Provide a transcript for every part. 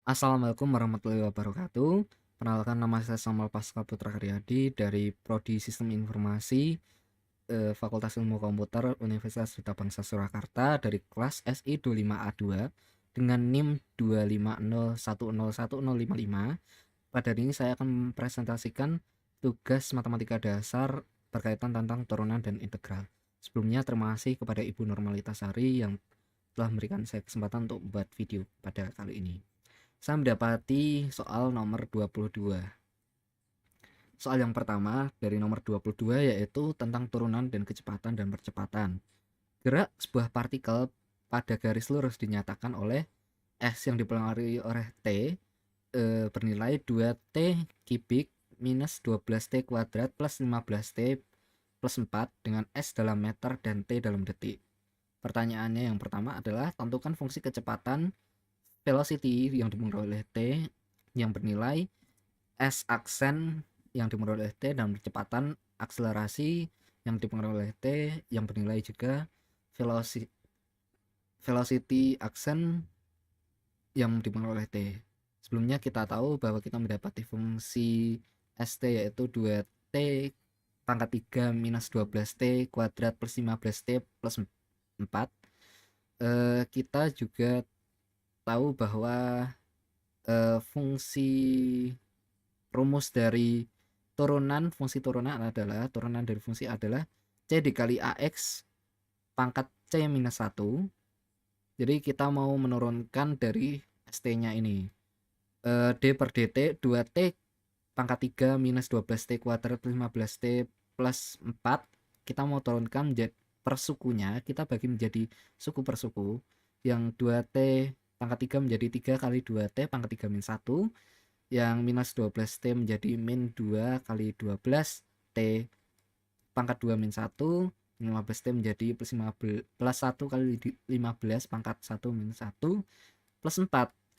Assalamualaikum warahmatullahi wabarakatuh. Perkenalkan, nama saya Samuel Pascal Putra Karyadi dari Prodi Sistem Informasi Fakultas Ilmu Komputer Universitas Bangsa Surakarta dari kelas SI 25A2 dengan NIM 250101055. Pada hari ini saya akan mempresentasikan tugas matematika dasar berkaitan tentang turunan dan integral. Sebelumnya terima kasih kepada Ibu Normalitasari yang telah memberikan saya kesempatan untuk membuat video pada kali ini. Saya mendapati soal nomor 22. Soal yang pertama dari nomor 22 yaitu tentang turunan dan kecepatan dan percepatan. Gerak sebuah partikel pada garis lurus dinyatakan oleh S yang dipengaruhi oleh T bernilai 2T kubik minus 12T kuadrat plus 15T plus 4 dengan S dalam meter dan T dalam detik. Pertanyaannya yang pertama adalah tentukan fungsi kecepatan velocity yang dipengaruhi oleh T yang bernilai S aksen yang dipengaruhi oleh T dan kecepatan akselerasi yang dipengaruhi oleh T yang bernilai juga velocity aksen yang dipengaruhi oleh T. Sebelumnya kita tahu bahwa kita mendapati fungsi ST yaitu 2T pangkat 3 minus 12T kuadrat plus 15T plus 4. Kita juga tahu bahwa fungsi rumus dari fungsi turunan dari fungsi adalah C dikali AX pangkat C minus 1. Jadi kita mau menurunkan dari ST-nya ini. D per DT 2T pangkat 3 minus 12T kuadrat plus 15T plus 4. Kita mau turunkan per sukunya, kita bagi menjadi suku per suku. Yang 2T pangkat 3 menjadi 3 kali 2T pangkat 3 min 1. Yang minus 12T menjadi min 2 kali 12T pangkat 2 min 1. 15T menjadi plus 1 kali 15 pangkat 1 min 1 plus 4.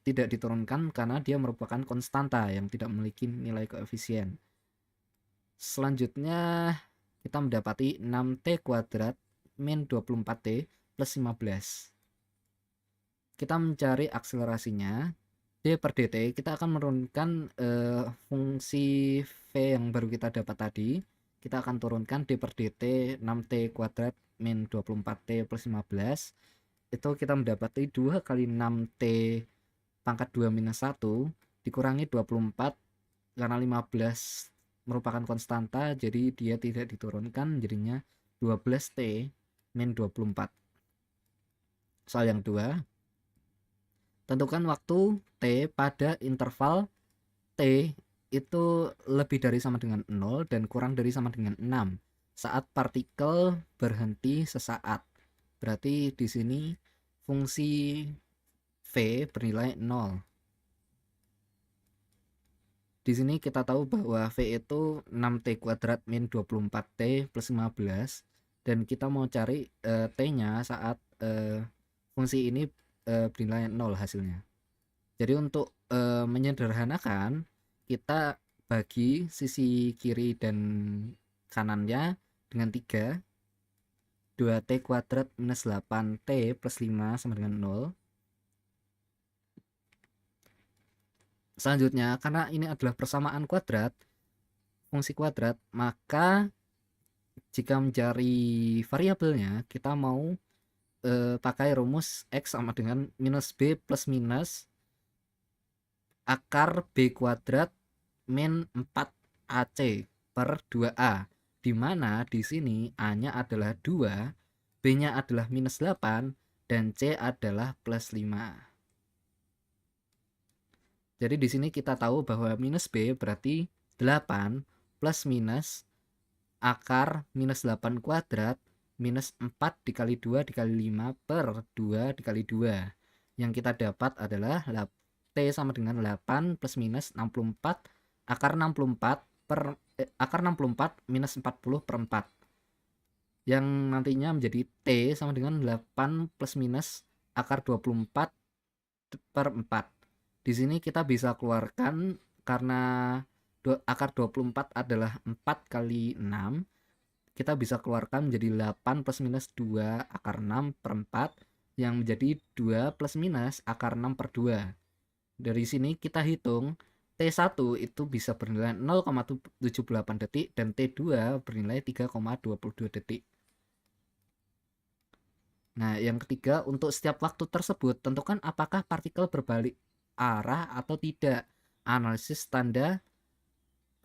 Tidak diturunkan karena dia merupakan konstanta yang tidak memiliki nilai koefisien. Selanjutnya kita mendapati 6T kuadrat min 24T plus 15. Kita mencari akselerasinya. D per dt kita akan menurunkan fungsi V yang baru kita dapat tadi. Kita akan turunkan D per dt 6T kuadrat min 24T plus 15. Itu kita mendapati 2 kali 6T pangkat 2 minus 1 dikurangi 24 karena 15 merupakan konstanta, jadi dia tidak diturunkan, jadinya 12T min 24. Soal yang 2, tentukan waktu T pada interval T itu lebih dari sama dengan 0 dan kurang dari sama dengan 6 saat partikel berhenti sesaat. Berarti di sini fungsi V bernilai 0. Di sini kita tahu bahwa V itu 6T kuadrat min 24T plus 15 dan kita mau cari T-nya saat fungsi ini bernilai 0 hasilnya. Jadi untuk menyederhanakan, kita bagi sisi kiri dan kanannya dengan 3. 2T kuadrat minus 8T plus 5 sama dengan 0. Selanjutnya, karena ini adalah persamaan kuadrat, fungsi kuadrat, maka jika mencari variabelnya, kita mau pakai rumus X sama dengan minus B plus minus akar B kuadrat min 4AC per 2A, di mana di sini A-nya adalah 2, B-nya adalah minus 8, dan C adalah plus 5. Jadi di sini kita tahu bahwa minus B berarti 8 plus minus akar minus 8 kuadrat minus 4 dikali 2 dikali 5 per 2 dikali 2. Yang kita dapat adalah T sama dengan 8 plus minus 64 akar 64 akar 64 minus 40 per 4. Yang nantinya menjadi T sama dengan 8 plus minus akar 24 per 4. Di sini kita bisa keluarkan karena akar 24 adalah 4 kali 6. Kita bisa keluarkan menjadi 8 plus minus 2 akar 6 per 4 yang menjadi 2 plus minus akar 6 per 2. Dari sini kita hitung T1 itu bisa bernilai 0,78 detik dan T2 bernilai 3,22 detik. Nah, yang ketiga, untuk setiap waktu tersebut, tentukan apakah partikel berbalik arah atau tidak. Analisis tanda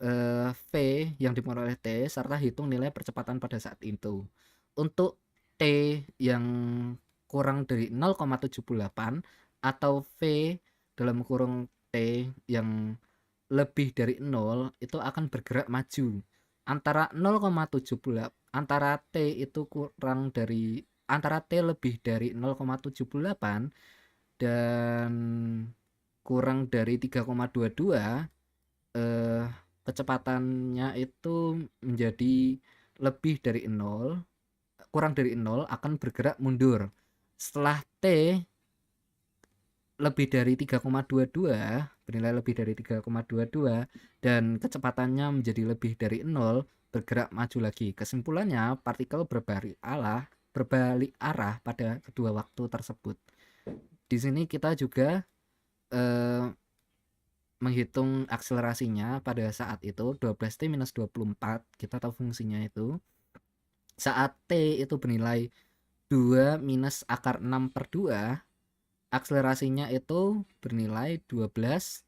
V yang dipengaruhi oleh T, serta hitung nilai percepatan pada saat itu. Untuk T yang kurang dari 0,78 atau V dalam kurung T yang lebih dari 0 itu akan bergerak maju. Antara 0,78 antara T itu kurang dari antara T lebih dari 0,78 dan kurang dari 3,22 eh kecepatannya itu menjadi lebih dari 0, kurang dari 0 akan bergerak mundur. Setelah T lebih dari 3,22, bernilai lebih dari 3,22 dan kecepatannya menjadi lebih dari 0, bergerak maju lagi. Kesimpulannya, partikel berbalik arah pada kedua waktu tersebut. Di sini kita juga menghitung akselerasinya pada saat itu 12T minus 24, kita tahu fungsinya itu. Saat T itu bernilai 2 minus akar 6 per 2, akselerasinya itu bernilai 12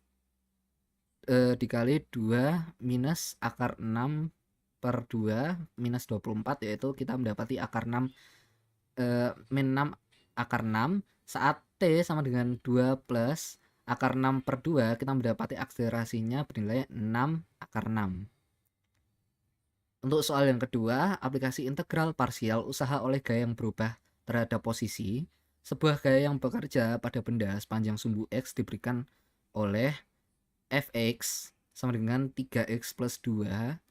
dikali 2 minus akar 6 per 2 minus 24, yaitu kita mendapati akar 6 min 6 akar 6. Saat T sama dengan 2 plus akar 6 per 2, kita mendapati akselerasinya bernilai 6 akar 6. Untuk soal yang kedua, aplikasi integral parsial usaha oleh gaya yang berubah terhadap posisi. Sebuah gaya yang bekerja pada benda sepanjang sumbu X diberikan oleh Fx sama dengan 3x plus 2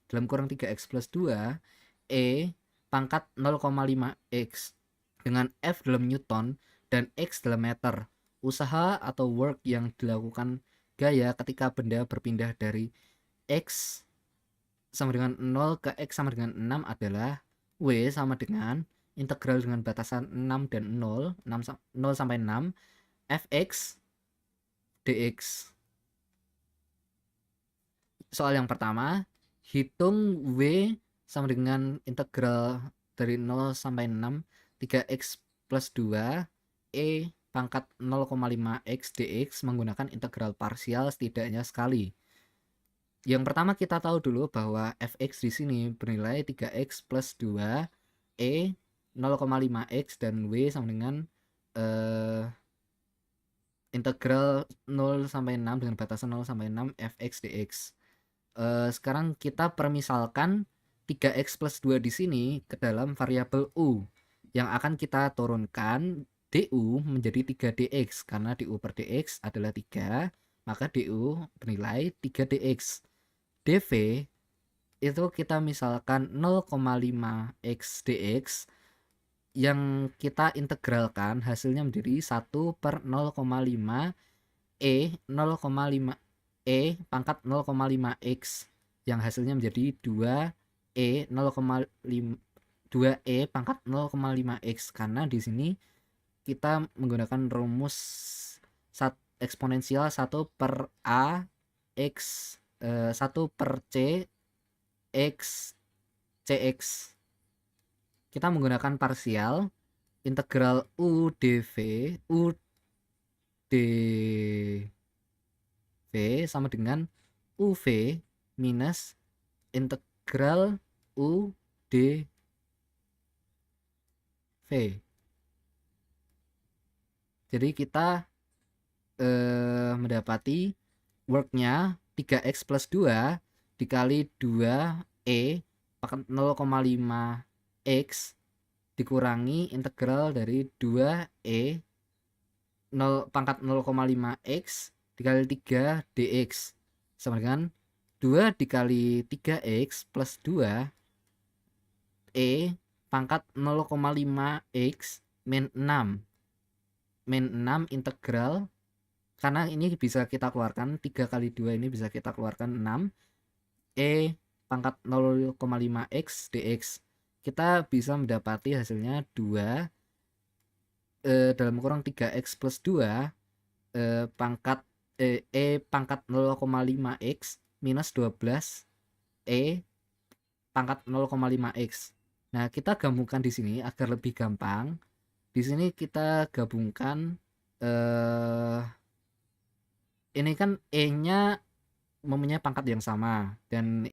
dalam kurang 3x plus 2 E pangkat 0,5x dengan F dalam Newton dan X dalam meter. Usaha atau work yang dilakukan gaya ketika benda berpindah dari X sama dengan 0 ke X sama dengan 6 adalah W sama dengan integral dengan batasan 6 dan 0, 0 sampai 6, Fx dx. Soal yang pertama, hitung W sama dengan integral dari 0 sampai 6, 3x plus 2, E pangkat 0,5x dx menggunakan integral parsial setidaknya sekali. Yang pertama kita tahu dulu bahwa Fx di sini bernilai 3x plus 2, E 0,5x dan W sama dengan integral 0 sampai 6 dengan batasan 0 sampai 6 Fx dx. Sekarang kita permisalkan 3x plus 2 di sini ke dalam variabel U yang akan kita turunkan du menjadi 3dx, karena du per dx adalah 3, maka du bernilai 3dx. dv itu kita misalkan 0,5x dx yang kita integralkan hasilnya menjadi 1 per 0,5 E 0,5 E pangkat 0,5x yang hasilnya menjadi 2E 0,5 2E pangkat 0,5x, karena di sini kita menggunakan rumus eksponensial 1 per A X 1 per C X CX. Kita menggunakan parsial integral U dv sama dengan UV minus integral U dv. Jadi kita mendapati worknya 3x plus 2 dikali 2E pangkat 0,5x dikurangi integral dari 2E 0 pangkat 0,5x dikali 3 dx sama dengan 2 dikali 3x plus 2 E pangkat 0,5x min 6 integral, karena ini bisa kita keluarkan 3 kali 2 ini bisa kita keluarkan 6 E pangkat 0,5x dx. Kita bisa mendapati hasilnya 2 dalam kurang 3x plus 2 pangkat E pangkat 0,5x minus 12 E pangkat 0,5x. Nah, kita gabungkan di sini agar lebih gampang. Di sini kita gabungkan ini kan E-nya mempunyai pangkat yang sama dan